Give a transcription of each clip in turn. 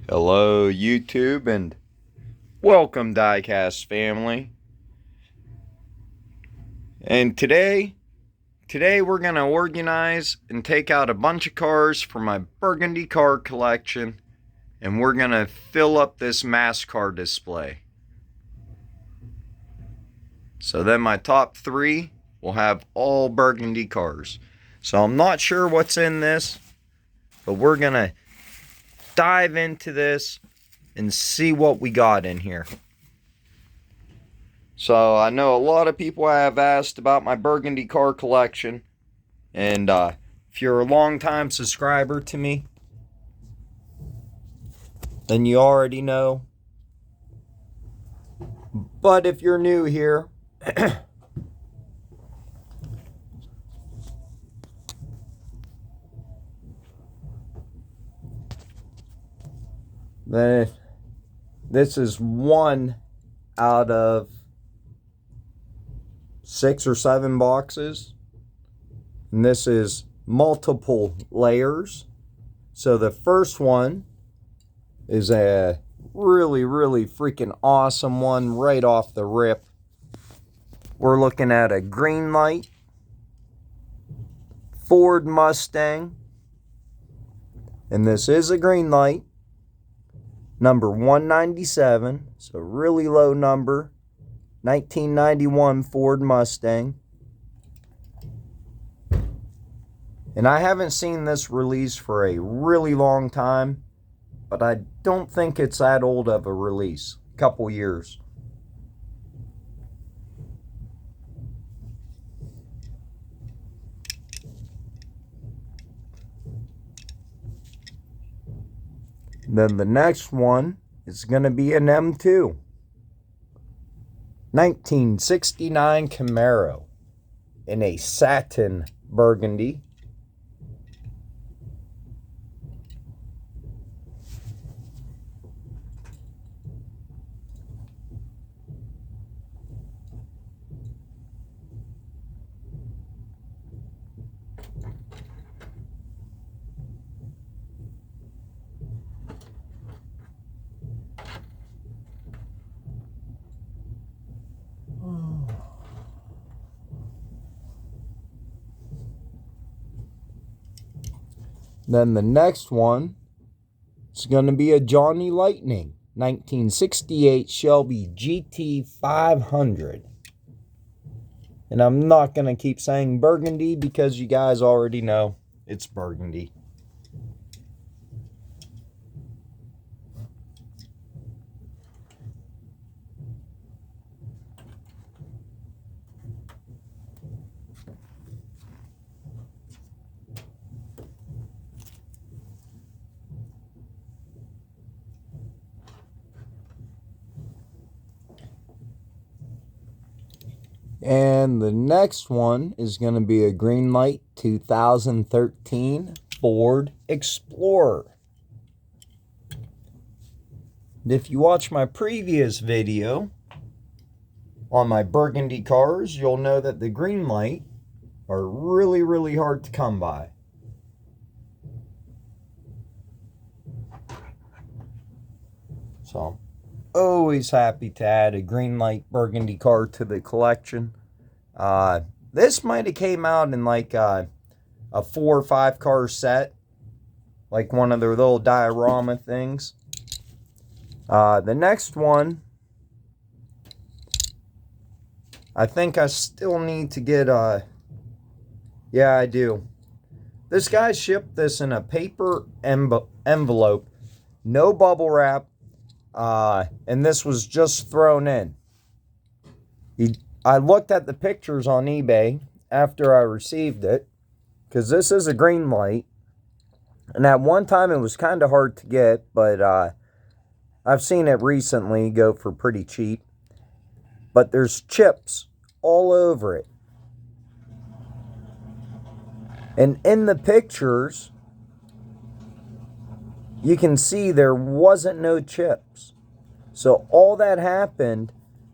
Hello YouTube and welcome diecast family. And today we're going to organize and take out a bunch of cars from my Burgundy car collection, and we're going to fill up this Mascar display. So then my top three will have all Burgundy cars. So I'm not sure what's in this, but we're going to dive into this and see what we got in here. So I know a lot of people have asked about my Burgundy car collection, and if you're a long-time subscriber to me, then you already know. But if you're new here, then this is one out of 6 or 7 boxes, and this is multiple layers. So the first one is a really freaking awesome one right off the rip. We're looking at a green light Ford Mustang, and this is a green light, number 197, so really low number, 1991 Ford Mustang. And I haven't seen this release for a really long time, but I don't think it's that old of a release, a couple years. Then the next one is going to be an M2. 1969 Camaro in a satin burgundy. Then the next one is going to be a Johnny Lightning 1968 Shelby GT 500. And I'm not going to keep saying burgundy because you guys already know it's burgundy. And the next one is going to be a green light 2013 Ford Explorer. And if you watch my previous video on my burgundy cars, you'll know that the green light are really hard to come by. So always happy to add a green light burgundy car to the collection. This might have came out in like a 4 or 5 car set, like one of their little diorama things. The next one, I think I still need to get yeah, I do. This guy shipped this in a paper envelope, no bubble wrap. And this was just thrown in. I looked at the pictures on eBay after I received it, because this is a green light, and at one time it was kind of hard to get, but I've seen it recently go for pretty cheap. But there's chips all over it, and in the pictures you can see there wasn't no chips. So all that happened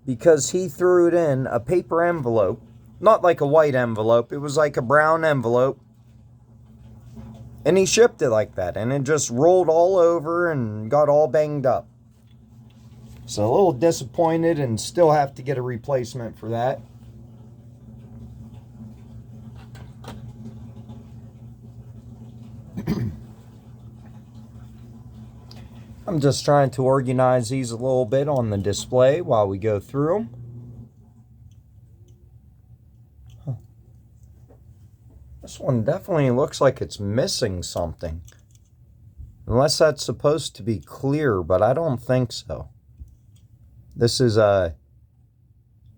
because he threw it in a paper envelope. Not like a white envelope. It was like a brown envelope. And he shipped it like that, and it just rolled all over and got all banged up. So a little disappointed, and still have to get a replacement for that. I'm just trying to organize these a little bit on the display while we go through them. This one definitely looks like it's missing something. Unless that's supposed to be clear, but I don't think so. This is a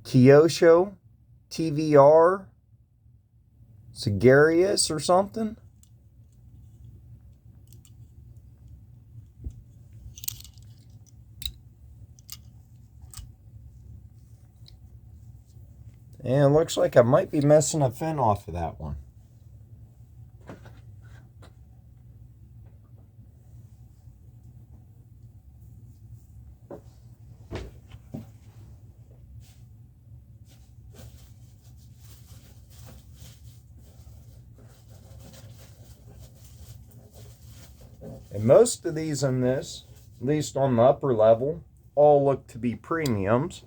Kyosho TVR Sagarius or something. And it looks like I might be missing a fin off of that one. And most of these in this, at least on the upper level, all look to be premiums.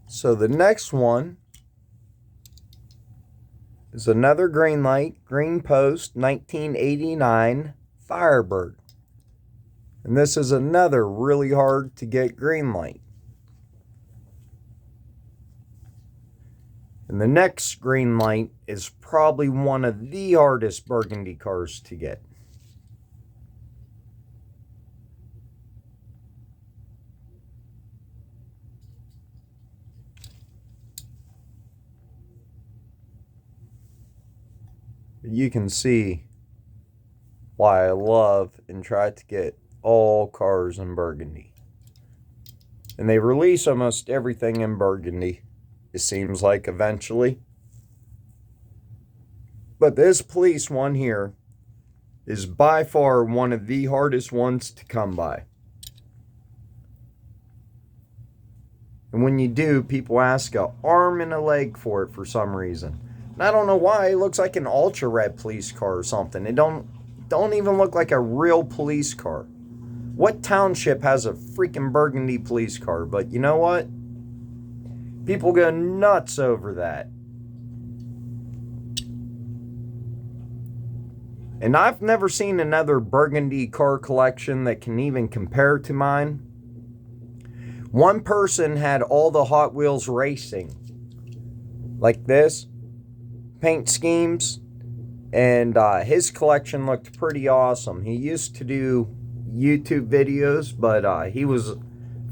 So the next one is another green light, green post, 1989 Firebird. And this is another really hard to get green light. And the next green light is probably one of the hardest Burgundy cars to get. You can see why I love and try to get all cars in Burgundy. And they release almost everything in Burgundy, it seems like, eventually. But this police one here is by far one of the hardest ones to come by. And when you do, people ask an arm and a leg for it for some reason. And I don't know why. It looks like an ultra red police car or something. It don't even look like a real police car. What township has a freaking Burgundy police car? But you know what? People go nuts over that. And I've never seen another Burgundy car collection that can even compare to mine. One person had all the Hot Wheels racing, like this, paint schemes, and his collection looked pretty awesome. He used to do YouTube videos, but he was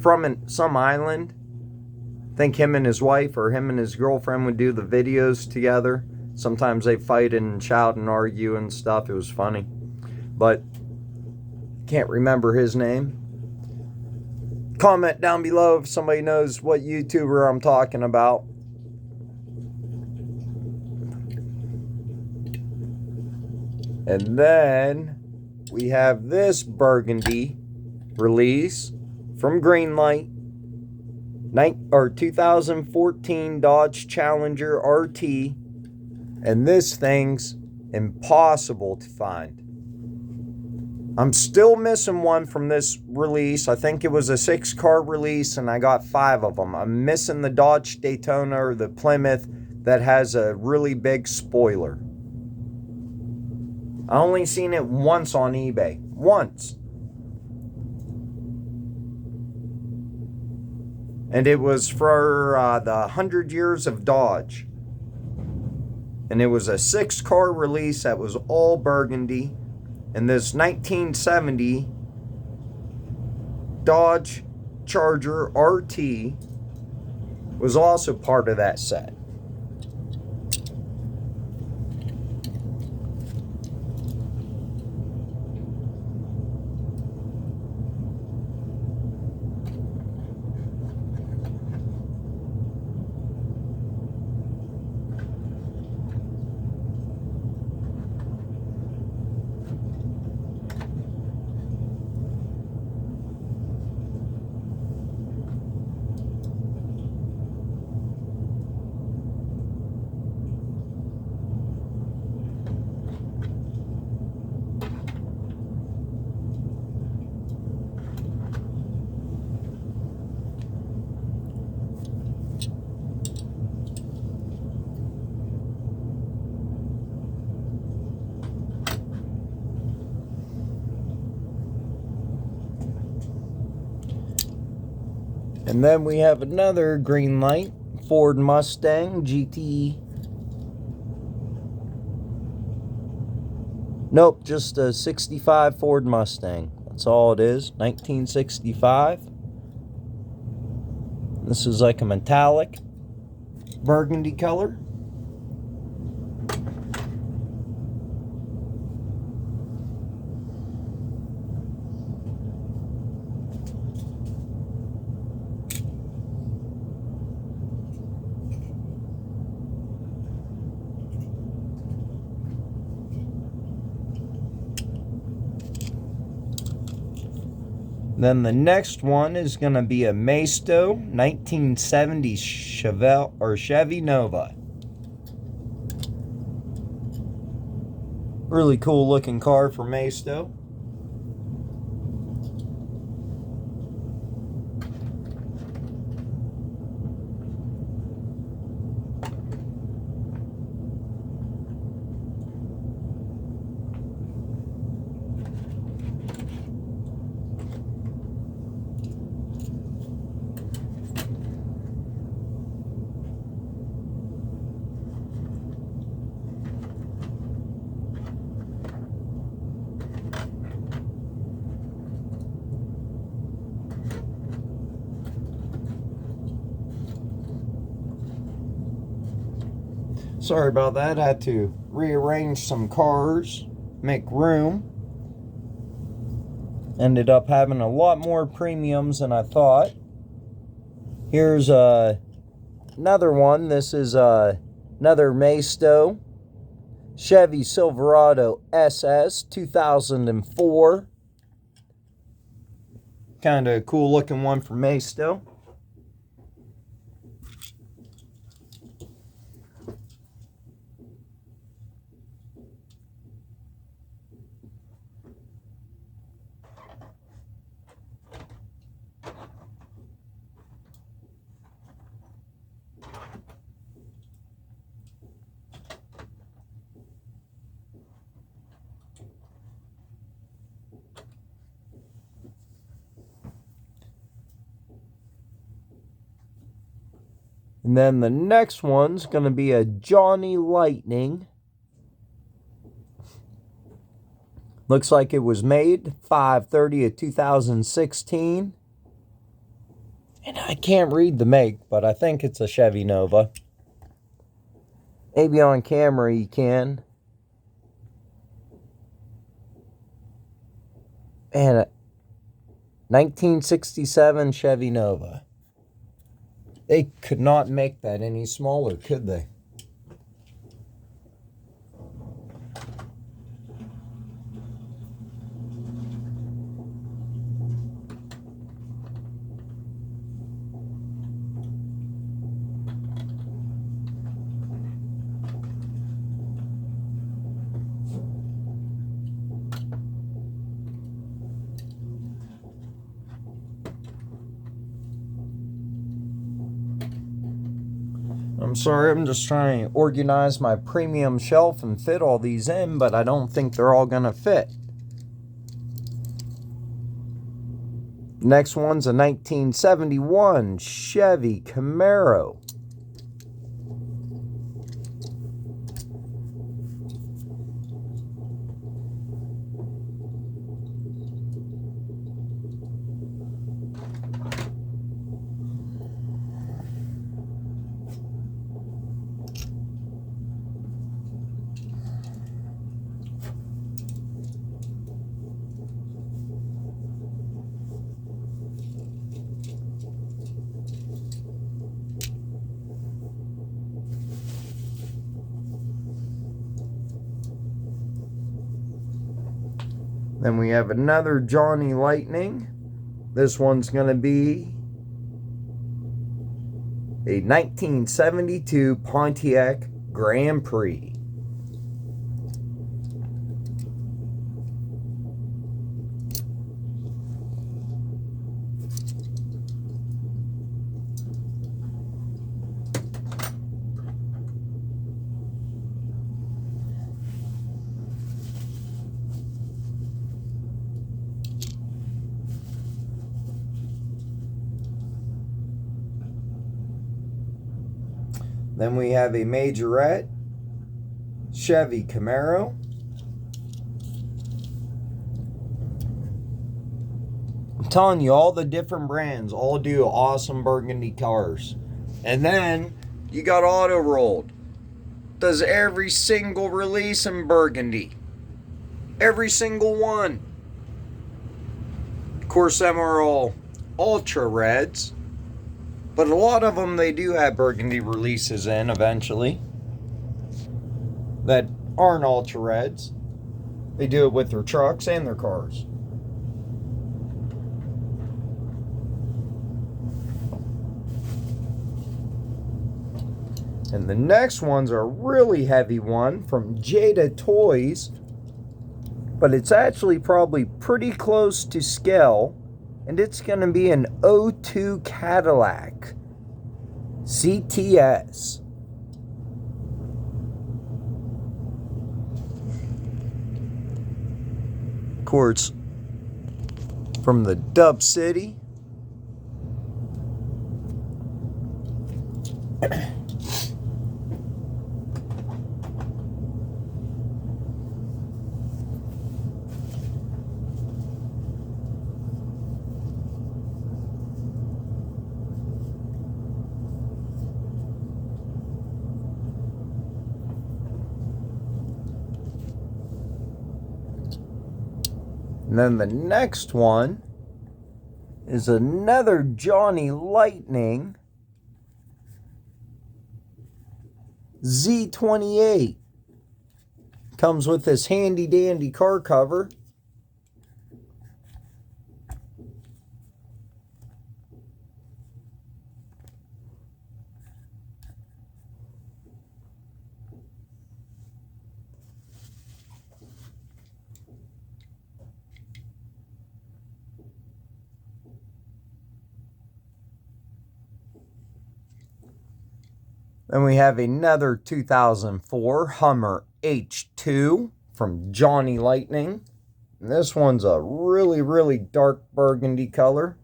from some island. I think him and his wife or him and his girlfriend would do the videos together. Sometimes they fight and shout and argue and stuff. It was funny. But can't remember his name. Comment down below if somebody knows what YouTuber I'm talking about. And then we have this Burgundy release from Greenlight. 2014 Dodge Challenger RT. And this thing's impossible to find. I'm still missing one from this release. I think it was a 6-car release and I got 5 of them. I'm missing the Dodge Daytona or the Plymouth that has a really big spoiler. I only seen it once on eBay. Once. And it was for the 100 Years of Dodge. And it was a 6-car release that was all Burgundy. And this 1970 Dodge Charger RT was also part of that set. And then we have another green light, Ford Mustang GT. Nope, just a 65 Ford Mustang. That's all it is, 1965. This is like a metallic burgundy color. Then the next one is going to be a Maisto 1970 Chevy Nova. Really cool looking car for Maisto. Sorry about that, I had to rearrange some cars, make room. Ended up having a lot more premiums than I thought. Here's another one. This is another Maisto Chevy Silverado SS 2004. Kind of cool looking one for Maisto. And then the next one's going to be a Johnny Lightning. Looks like it was made 5/30 of 2016. And I can't read the make, but I think it's a Chevy Nova. Maybe on camera you can. And a 1967 Chevy Nova. They could not make that any smaller, could they? I'm sorry, I'm just trying to organize my premium shelf and fit all these in, but I don't think they're all going to fit. Next one's a 1971 Chevy Camaro. Then we have another Johnny Lightning. This one's going to be a 1972 Pontiac Grand Prix. Then we have a Majorette Chevy Camaro. I'm telling you, all the different brands all do awesome burgundy cars. And then you got Auto Rolled. Does every single release in burgundy. Every single one. Of course, them are all ultra reds. But a lot of them, they do have burgundy releases in eventually. That aren't ultra reds. They do it with their trucks and their cars. And the next one's a really heavy one from Jada Toys. But it's actually probably pretty close to scale. And it's going to be an '02 Cadillac CTS. Of course, from the Dub City. And then the next one is another Johnny Lightning Z28. Comes with this handy dandy car cover. Then we have another 2004 Hummer H2 from Johnny Lightning. And this one's a really, really dark burgundy color.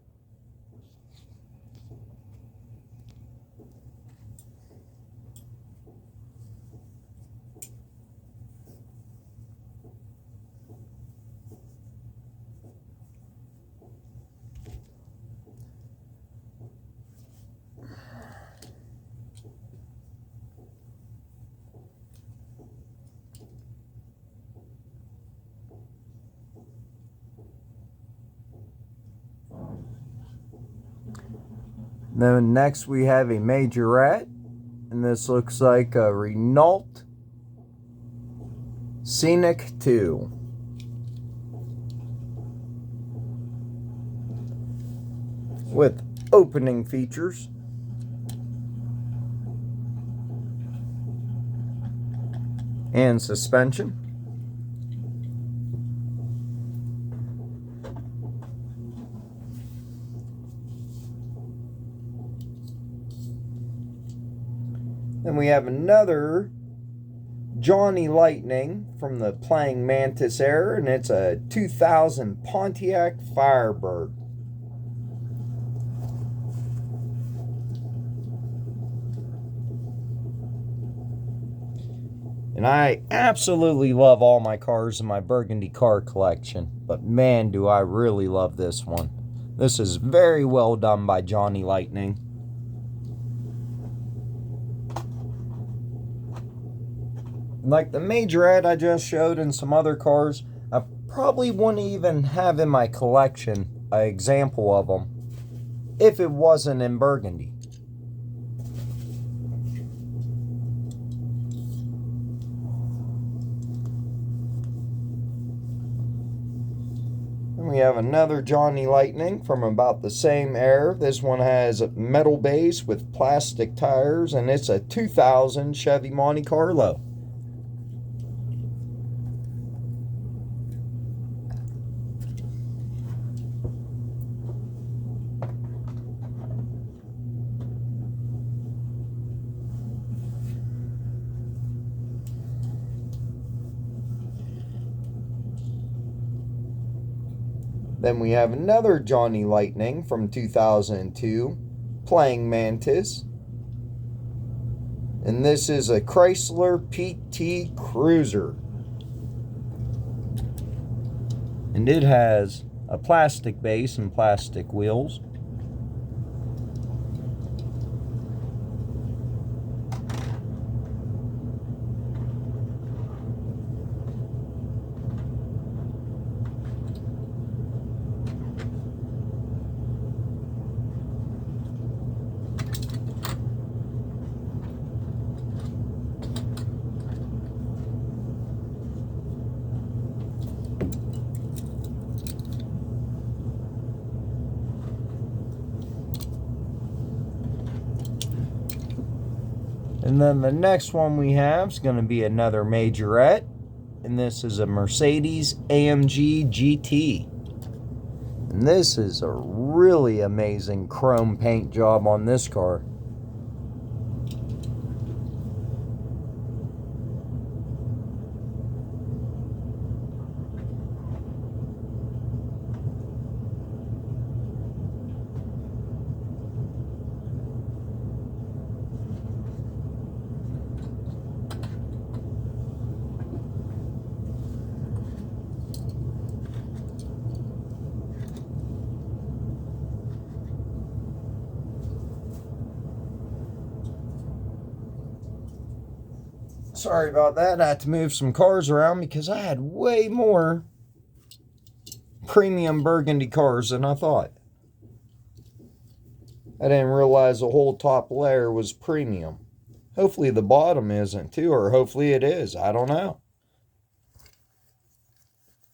Then next we have a Majorette, and this looks like a Renault Scenic 2. With opening features. And suspension. Then we have another Johnny Lightning from the Praying Mantis era, and it's a 2000 Pontiac Firebird. And I absolutely love all my cars in my Burgundy car collection, but man, do I really love this one. This is very well done by Johnny Lightning. Like the Majorette I just showed and some other cars, I probably wouldn't even have in my collection an example of them if it wasn't in Burgundy. And we have another Johnny Lightning from about the same era. This one has a metal base with plastic tires, and it's a 2000 Chevy Monte Carlo. Then we have another Johnny Lightning from 2002, Praying Mantis. And this is a Chrysler PT Cruiser. And it has a plastic base and plastic wheels. And then the next one we have is going to be another majorette. And this is a Mercedes AMG GT. And this is a really amazing chrome paint job on this car. Sorry about that. I had to move some cars around because I had way more premium Burgundy cars than I thought. I didn't realize the whole top layer was premium. Hopefully the bottom isn't too, or hopefully it is. I don't know.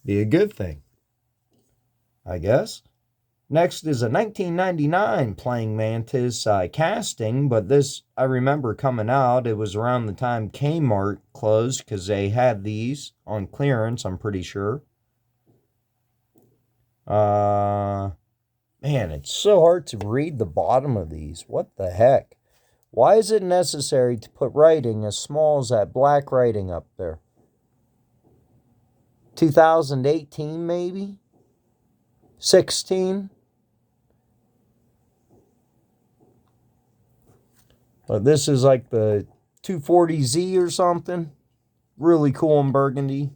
Be a good thing, I guess. Next is a 1999 Playing Mantis casting, but this, I remember coming out, it was around the time Kmart closed, because they had these on clearance, I'm pretty sure. Man, it's so hard to read the bottom of these. What the heck? Why is it necessary to put writing as small as that black writing up there? 2018 maybe? 16? But this is like the 240Z or something. Really cool in burgundy.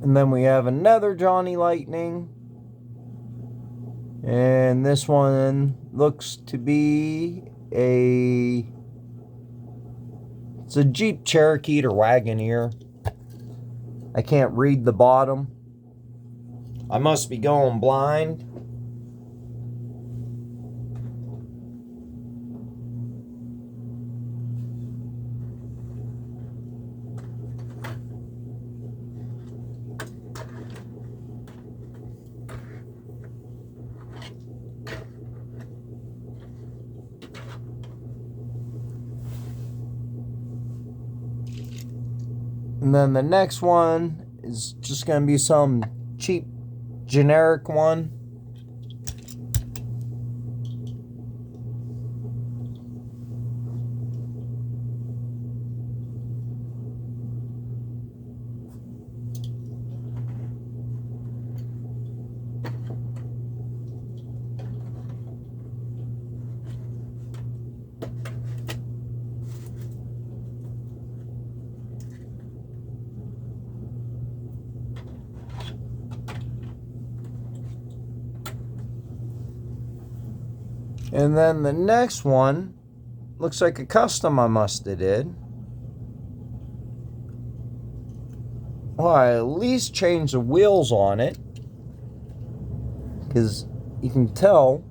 And then we have another Johnny Lightning. And this one looks to be it's a Jeep Cherokee or Wagoneer. I can't read the bottom. I must be going blind. And then the next one is just going to be some cheap, generic one. And then the next one looks like a custom I must have did. Well, I at least changed the wheels on it, because you can tell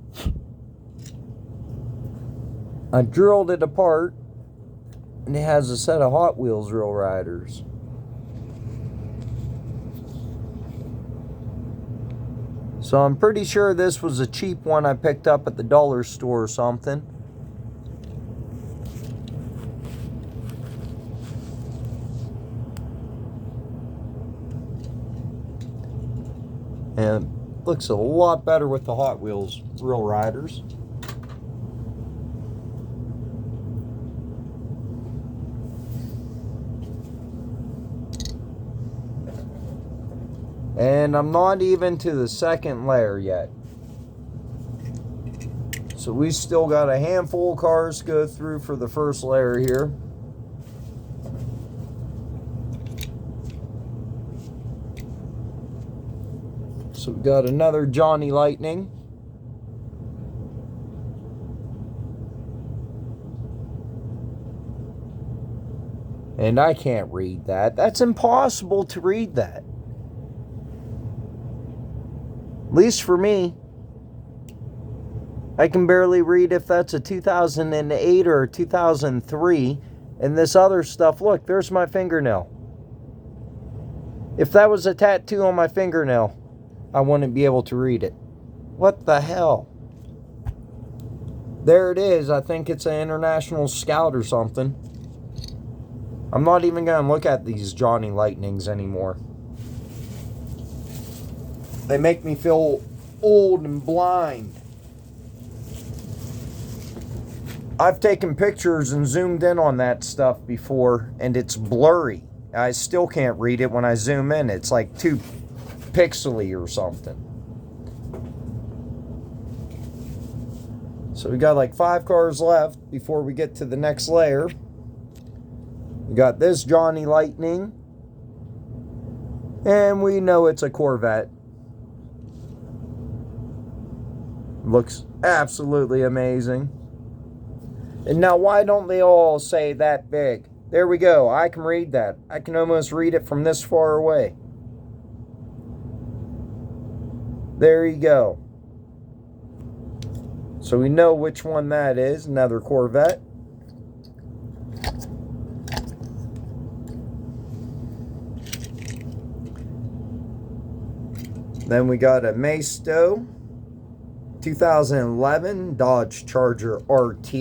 I drilled it apart, and it has a set of Hot Wheels Real Riders. So I'm pretty sure this was a cheap one I picked up at the dollar store or something. And it looks a lot better with the Hot Wheels Real Riders. And I'm not even to the second layer yet. So we still got a handful of cars to go through for the first layer here. So we got another Johnny Lightning. And I can't read that. That's impossible to read that. At least for me. I can barely read if that's a 2008 or a 2003. And this other stuff, look, there's my fingernail. If that was a tattoo on my fingernail, I wouldn't be able to read it. What the hell? There it is. I think it's an International Scout or something. I'm not even going to look at these Johnny Lightnings anymore. They make me feel old and blind. I've taken pictures and zoomed in on that stuff before, and it's blurry. I still can't read it when I zoom in. It's like too pixely or something. So we got like 5 cars left before we get to the next layer. We got this Johnny Lightning. And we know it's a Corvette. Looks absolutely amazing. And now why don't they all say that big? There we go. I can read that. I can almost read it from this far away. There you go. So we know which one that is. Another Corvette. Then we got a Maisto 2011 Dodge Charger RT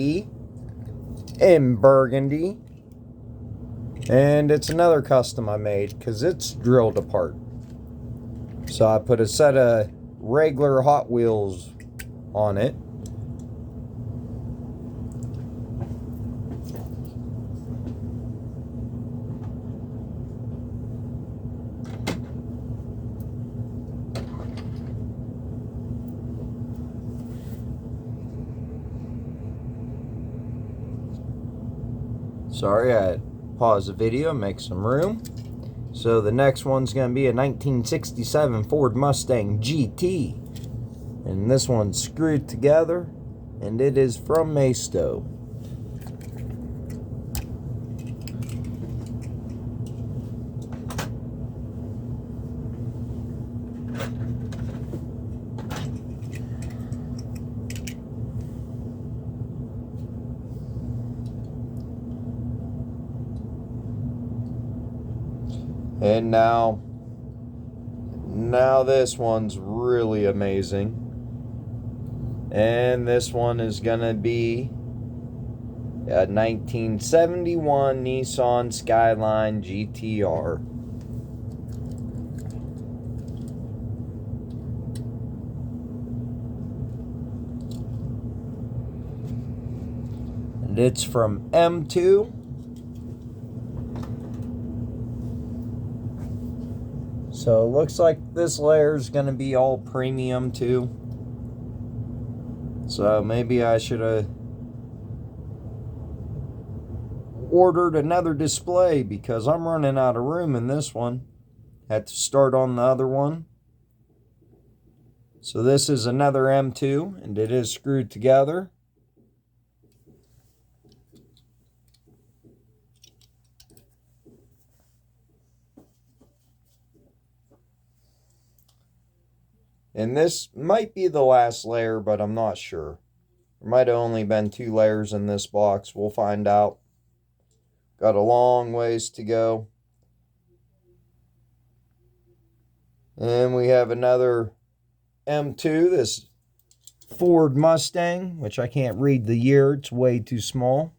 in Burgundy. And it's another custom I made because it's drilled apart. So I put a set of regular Hot Wheels on it. Sorry, I paused the video, make some room. So the next one's going to be a 1967 Ford Mustang GT. And this one's screwed together, and it is from Maisto. And now this one's really amazing. And this one is gonna be a 1971 Nissan Skyline GTR. And it's from M2. So it looks like this layer is going to be all premium too. So maybe I should have ordered another display because I'm running out of room in this one. Had to start on the other one. So this is another M2 and it is screwed together. And this might be the last layer, but I'm not sure. There might have only been 2 layers in this box. We'll find out. Got a long ways to go. And we have another M2, this Ford Mustang, which I can't read the year. It's way too small.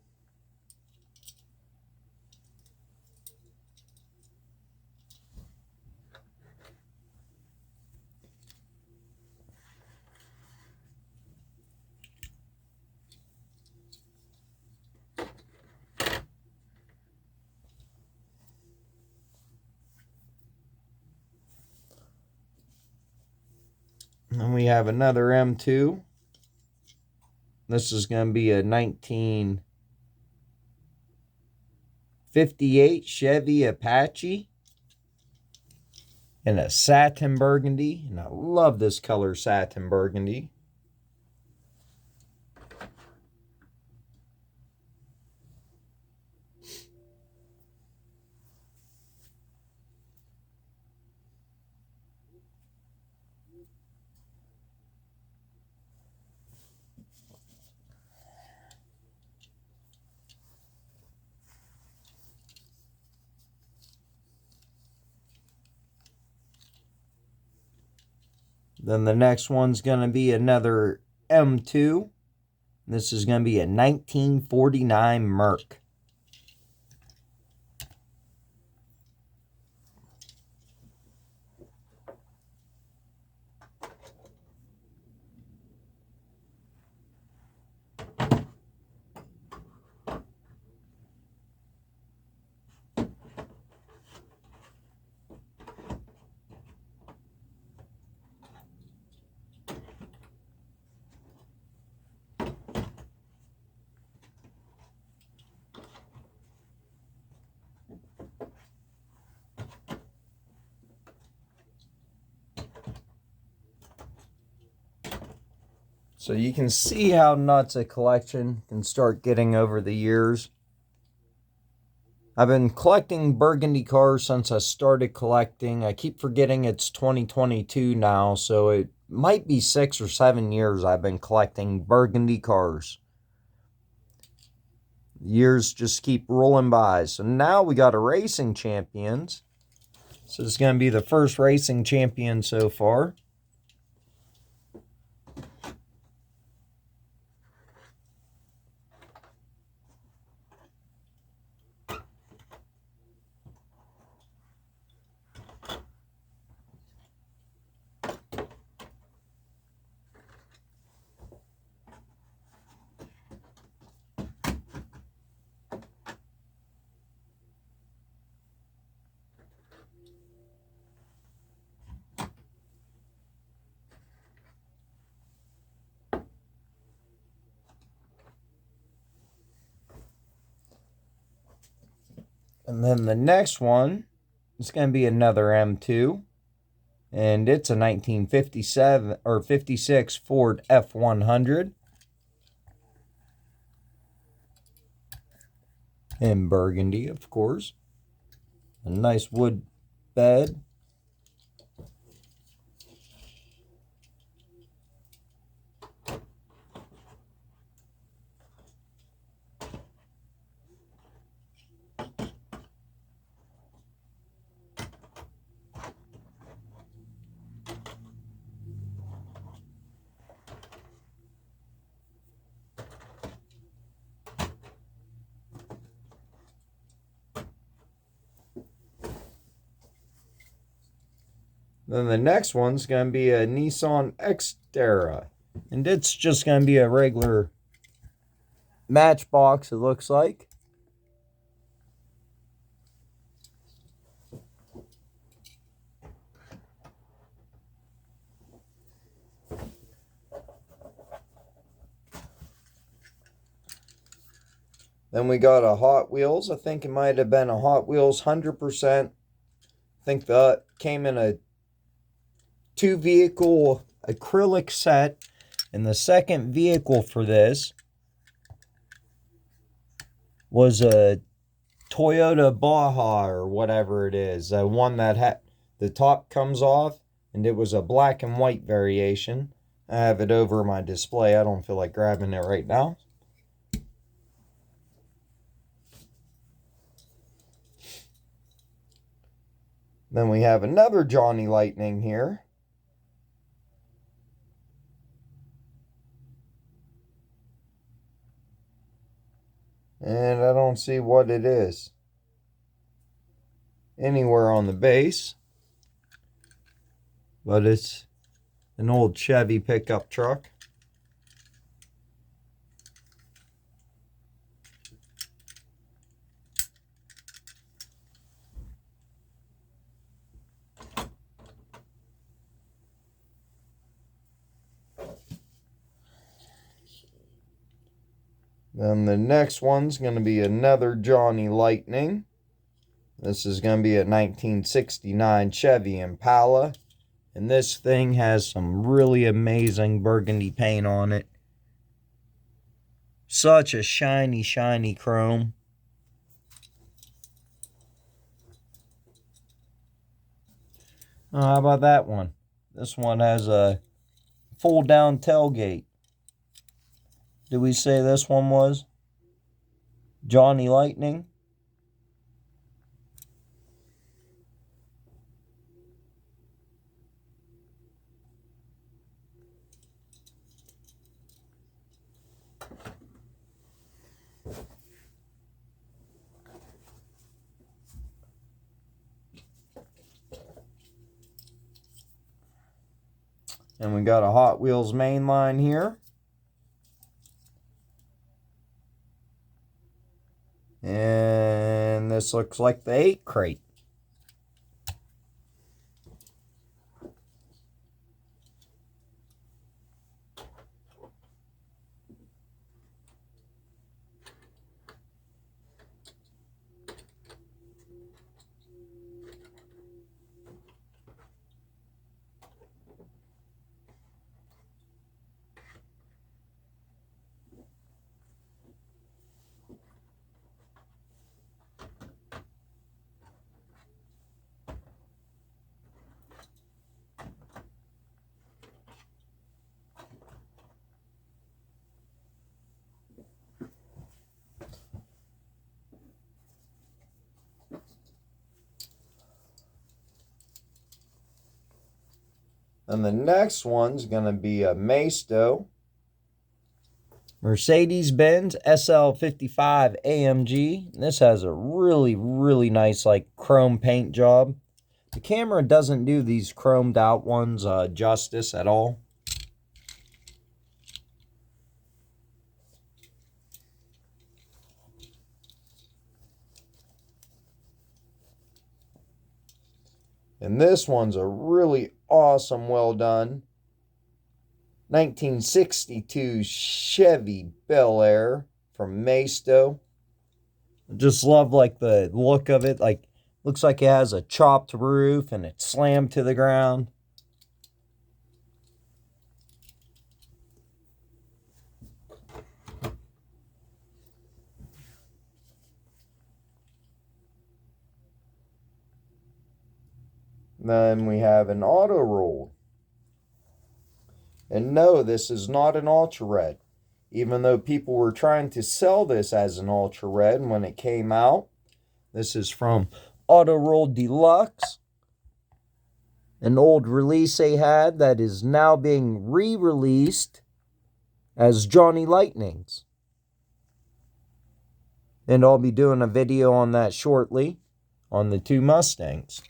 And we have another M2. This is going to be a 1958 Chevy Apache in a satin burgundy. And I love this color, satin burgundy. Then the next one's going to be another M2. This is going to be a 1949 Merc. So you can see how nuts a collection can start getting over the years. I've been collecting Burgundy cars since I started collecting. I keep forgetting it's 2022 now, so it might be 6 or 7 years I've been collecting Burgundy cars. Years just keep rolling by. So now we got a Racing Champions. So this is going to be the first Racing Champion so far. And then the next one is going to be another M2. And it's a 1957 or 56 Ford F100. In burgundy, of course. A nice wood bed. Then the next one's going to be a Nissan Xterra. And it's just going to be a regular Matchbox, it looks like. Then we got a Hot Wheels. I think it might have been a Hot Wheels 100%. I think that came in a 2-vehicle acrylic set. And the second vehicle for this was a Toyota Baja or whatever it is. One that had the top comes off, and it was a black and white variation. I have it over my display. I don't feel like grabbing it right now. Then we have another Johnny Lightning here. And I don't see what it is anywhere on the base. But it's an old Chevy pickup truck. Then the next one's going to be another Johnny Lightning. This is going to be a 1969 Chevy Impala. And this thing has some really amazing burgundy paint on it. Such a shiny, shiny chrome. Oh, how about that one? This one has a fold-down tailgate. Did we say this one was Johnny Lightning? And we got a Hot Wheels main line here. And this looks like the 8 crate. And the next one's going to be a Maisto Mercedes-Benz SL55 AMG. This has a really, really nice like chrome paint job. The camera doesn't do these chromed out ones justice at all. And this one's a really awesome, well done 1962 Chevy Bel Air from Maisto. I just love like the look of it. Like, looks like it has a chopped roof and it's slammed to the ground. Then we have an auto roll. And no, this is not an ultra red. Even though people were trying to sell this as an ultra red when it came out. This is from Auto Roll Deluxe. An old release they had that is now being re-released as Johnny Lightnings. And I'll be doing a video on that shortly on the 2 Mustangs.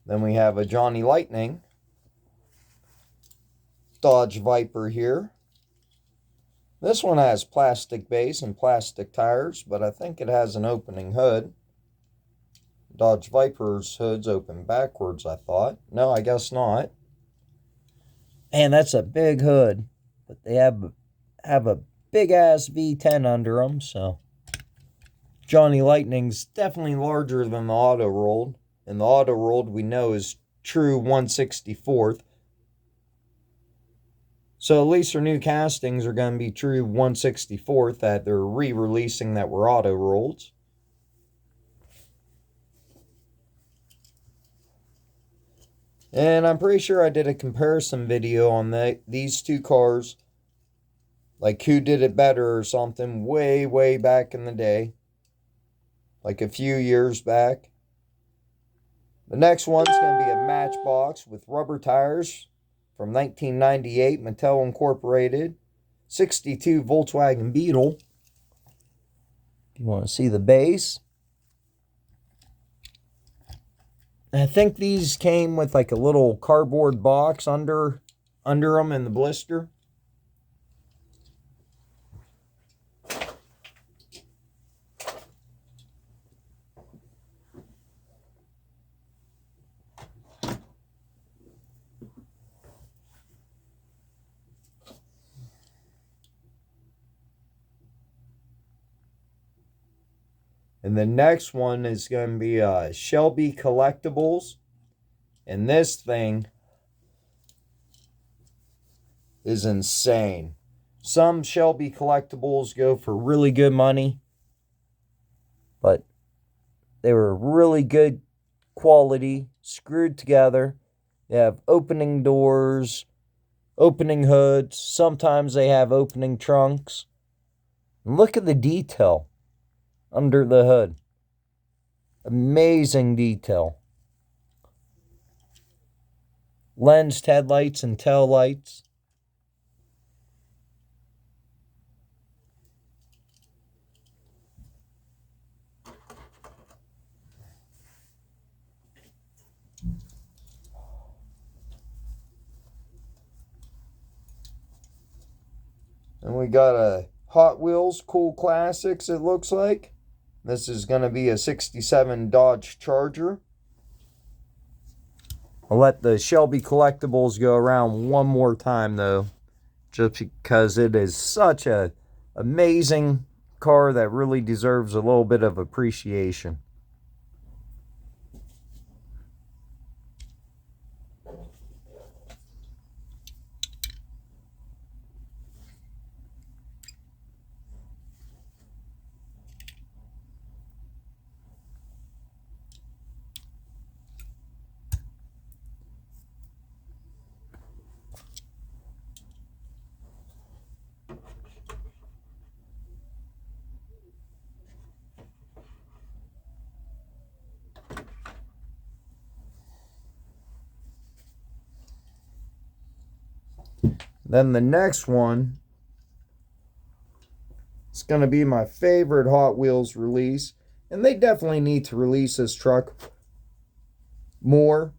Then we have a Johnny Lightning Dodge Viper here. This one has plastic base and plastic tires, but I think it has an opening hood. Dodge Viper's hood's open backwards, I thought. No, I guess not. Man, that's a big hood. But they have a big-ass V10 under them, so Johnny Lightning's definitely larger than the auto rolled. And the auto rolled we know is true 1/64. So at least their new castings are going to be true 1/64th that they're re-releasing that were auto rolled. And I'm pretty sure I did a comparison video on these two cars. Like who did it better or something way, way back in the day. Like a few years back. The next one's going to be a Matchbox with rubber tires from 1998, Mattel Incorporated. 62 Volkswagen Beetle. If you want to see the base. I think these came with like a little cardboard box under them in the blister. And the next one is going to be Shelby Collectibles. And this thing is insane. Some Shelby Collectibles go for really good money. But they were really good quality, screwed together. They have opening doors, opening hoods. Sometimes they have opening trunks. And look at the detail under the hood. Amazing detail. Lensed headlights and tail lights. And we got a Hot Wheels Cool Classics, it looks like. This is going to be a 67 Dodge Charger. I'll let the Shelby Collectibles go around one more time, though. Just because it is such a amazing car that really deserves a little bit of appreciation. Then the next one is going to be my favorite Hot Wheels release. And they definitely need to release this truck more.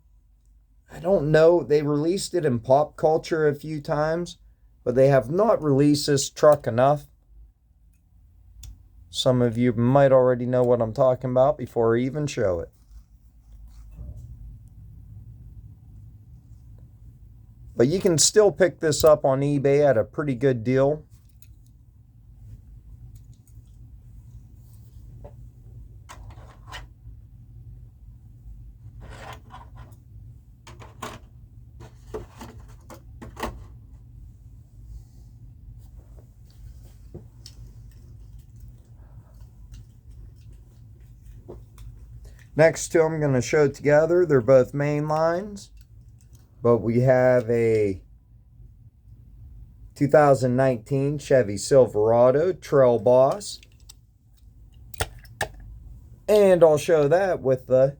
I don't know. They released it in pop culture a few times, but they have not released this truck enough. Some of you might already know what I'm talking about before I even show it. But you can still pick this up on eBay at a pretty good deal. Next two I'm going to show together. They're both main lines. But we have a 2019 Chevy Silverado Trail Boss. And I'll show that with the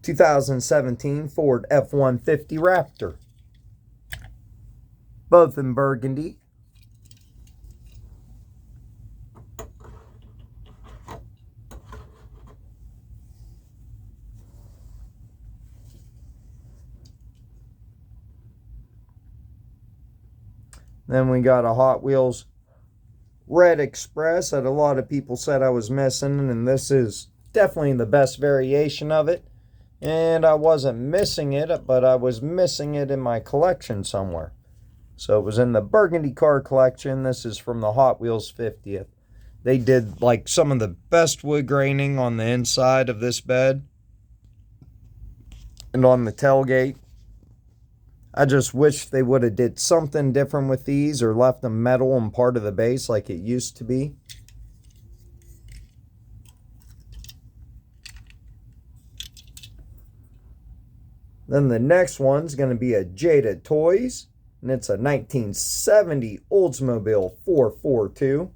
(2017) Ford F-150 Raptor. Both in burgundy. Then we got a Hot Wheels Red Express that a lot of people said I was missing, and this is definitely the best variation of it. And I wasn't missing it, but I was missing it in my collection somewhere. So it was in the Burgundy car collection. This is from the Hot Wheels 50th. They did like some of the best wood graining on the inside of this bed. and on the tailgate. I just wish they would have did something different with these or left them metal on part of the base like it used to be. Then the next one's going to be a Jada Toys, and it's a 1970 Oldsmobile 442.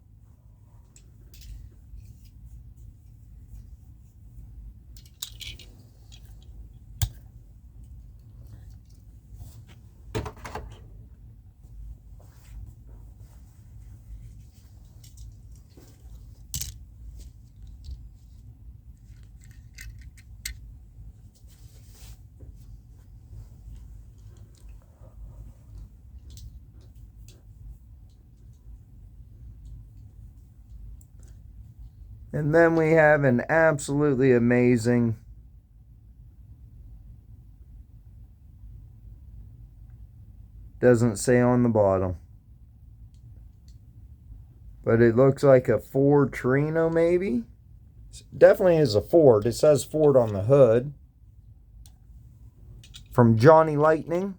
And then we have an absolutely amazing doesn't say on the bottom, but it looks like a Ford Trino maybe. Definitely is a Ford. It says Ford on the hood. From Johnny Lightning.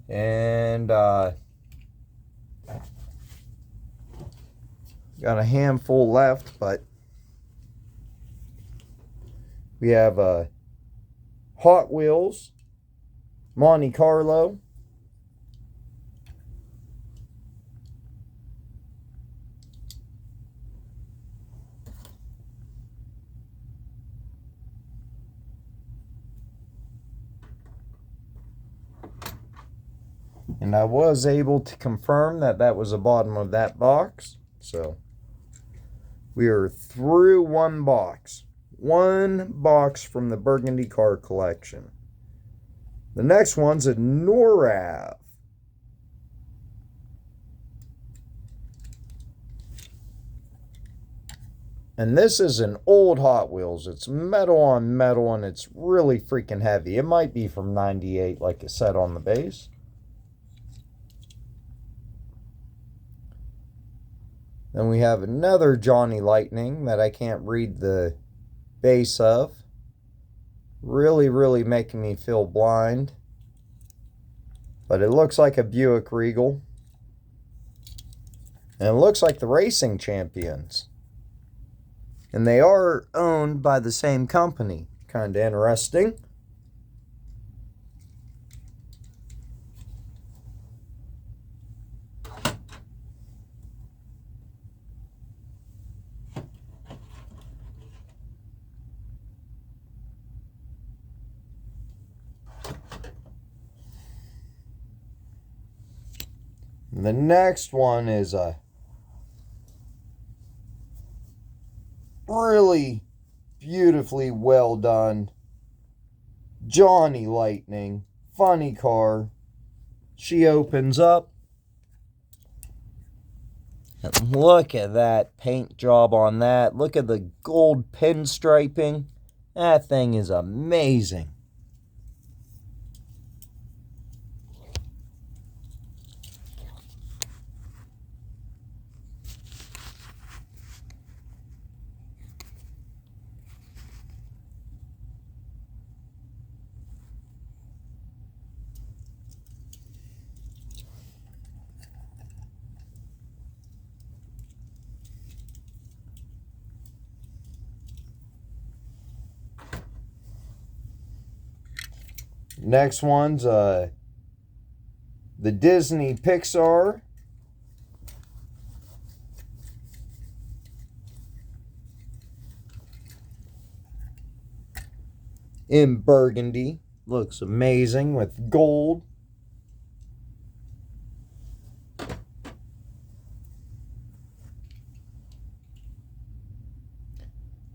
And got a handful left, but we have Hot Wheels, Monte Carlo, and I was able to confirm that that was the bottom of that box. So we are through one box. One box from the Burgundy car collection. The next one's a NORAD. And this is an old Hot Wheels. It's metal on metal and it's really freaking heavy. It might be from 98 like it said on the base. Then we have another Johnny Lightning that I can't read the base of. Really making me feel blind. But it looks like a Buick Regal. And it looks like the Racing Champions. And they are owned by the same company. Kind of interesting. The next one is a really beautifully well done Johnny Lightning funny car. She opens up. And look at that paint job on that. Look at the gold pinstriping. That thing is amazing. Next one's the Disney Pixar. In burgundy. Looks amazing with gold.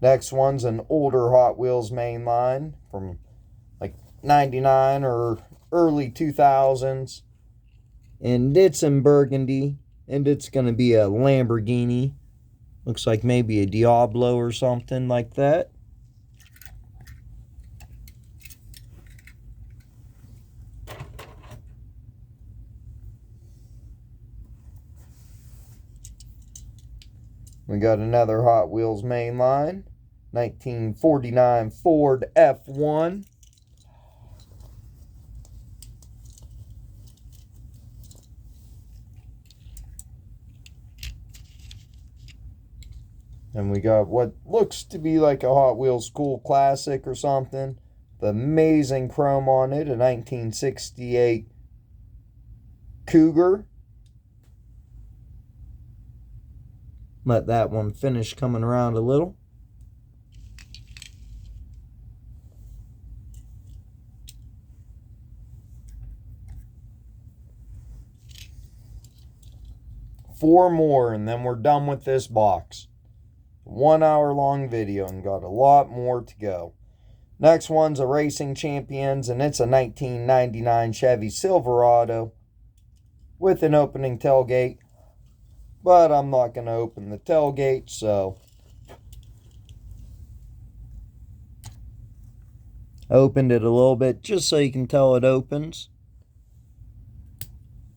Next one's an older Hot Wheels mainline from like 99 or early 2000s. And it's in Burgundy. And it's going to be a Lamborghini. Looks like maybe a Diablo or something like that. We got another Hot Wheels mainline, 1949 Ford F1. And we got what looks to be like a Hot Wheels School Classic or something. The amazing chrome on it, a 1968 Cougar. Let that one finish coming around a little. Four more and then we're done with this box. 1 hour long video and got a lot more to go. Next one's a Racing Champions and it's a 1999 Chevy Silverado with an opening tailgate. But I'm not going to open the tailgate, so I opened it a little bit just so you can tell it opens.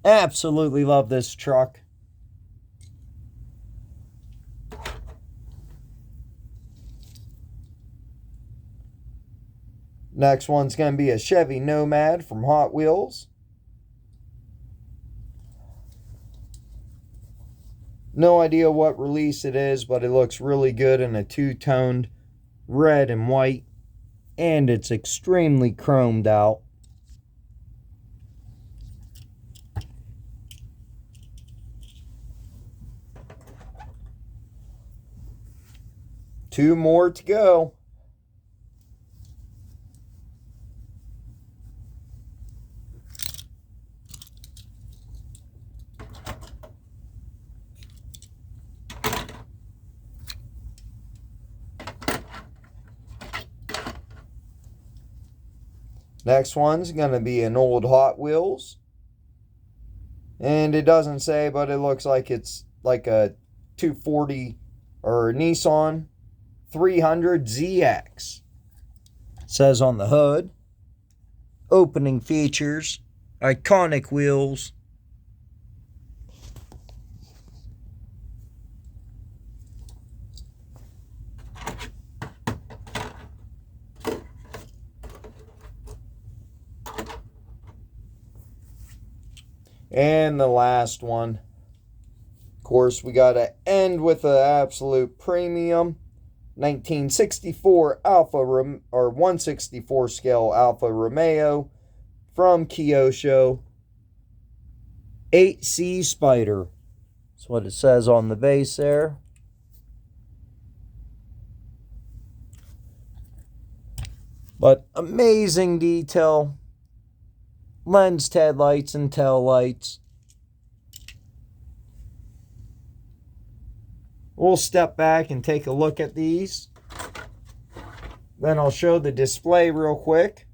Absolutely love this truck. Next one's going to be a Chevy Nomad from Hot Wheels. No idea what release it is, but it looks really good in a two-toned red and white. And it's extremely chromed out. Two more to go. Next one's going to be an old Hot Wheels. And it doesn't say, but it looks like it's like a 240 or a Nissan 300ZX. It says on the hood, opening features, iconic wheels. And the last one. Of course, we got to end with an absolute premium. 1964 Alfa or 1/64 scale Alfa Romeo from Kyosho. 8C Spider. That's what it says on the base there. But amazing detail. Lensed headlights and tail lights. We'll step back and take a look at these. Then I'll show the display real quick.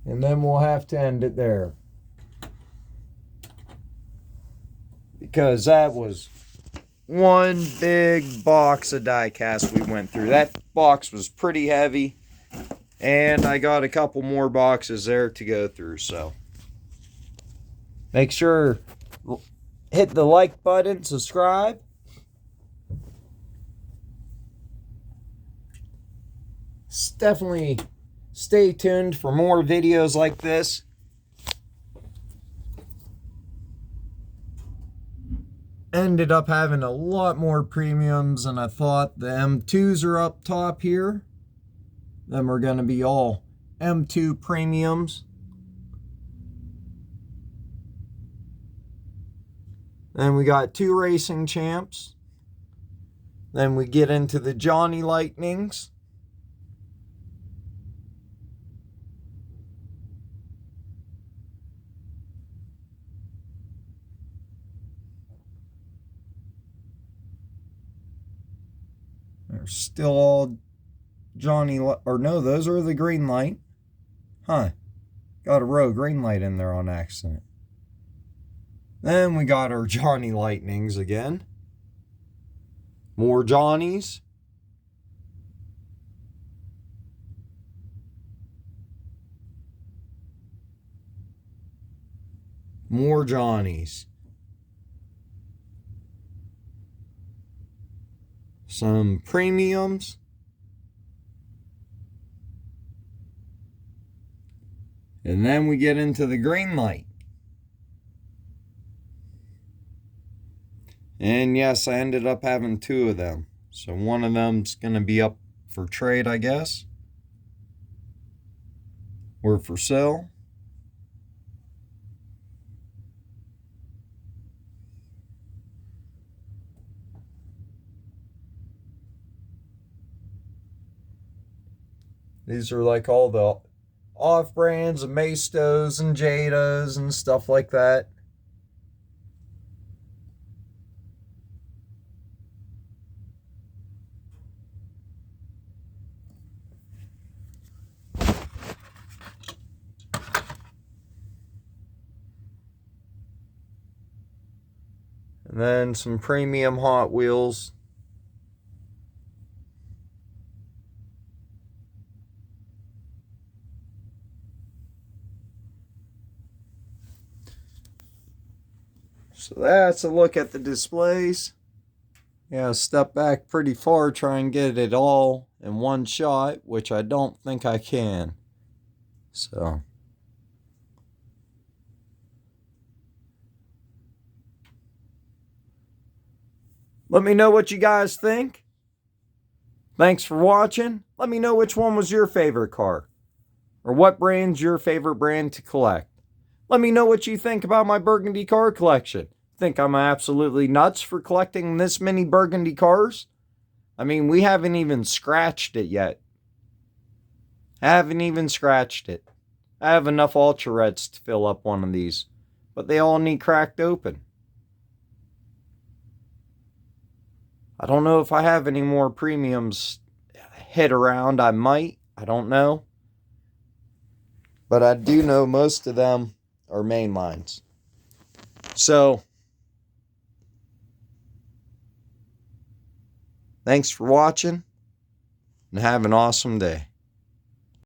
And then we'll have to end it there. Because that was one big box of diecast we went through. That box was pretty heavy. And I got a couple more boxes there to go through. So make sure hit the like button, subscribe. Definitely stay tuned for more videos like this. Ended up having a lot more premiums than I thought. The M2s are up top here. Then we're going to be all M2 premiums. Then we got two Racing Champs. Then we get into the Johnny Lightnings. They're still all Johnny, or no, those are the green light. Huh. Got a row green light in there on accident. Then we got our Johnny Lightnings again. More Johnnies. More Johnnies. Some premiums. And then we get into the green light. And yes, I ended up having two of them. So one of them's going to be up for trade, I guess. Or for sale. These are like all the off-brands of Maistos and Jada's and stuff like that. And then some premium Hot Wheels. So that's a look at the displays. Yeah, step back pretty far, try and get it all in one shot, which I don't think I can. So let me know what you guys think. Thanks for watching. Let me know which one was your favorite car, or what brand's your favorite brand to collect. Let me know what you think about my Burgundy car collection. Think I'm absolutely nuts for collecting this many Burgundy cars? I mean, we haven't even scratched it yet. Haven't even scratched it. I have enough Ultra Reds to fill up one of these, but they all need cracked open. I don't know if I have any more premiums hit around. I might. I don't know. But I do know most of them are mainlines. So, thanks for watching, and have an awesome day.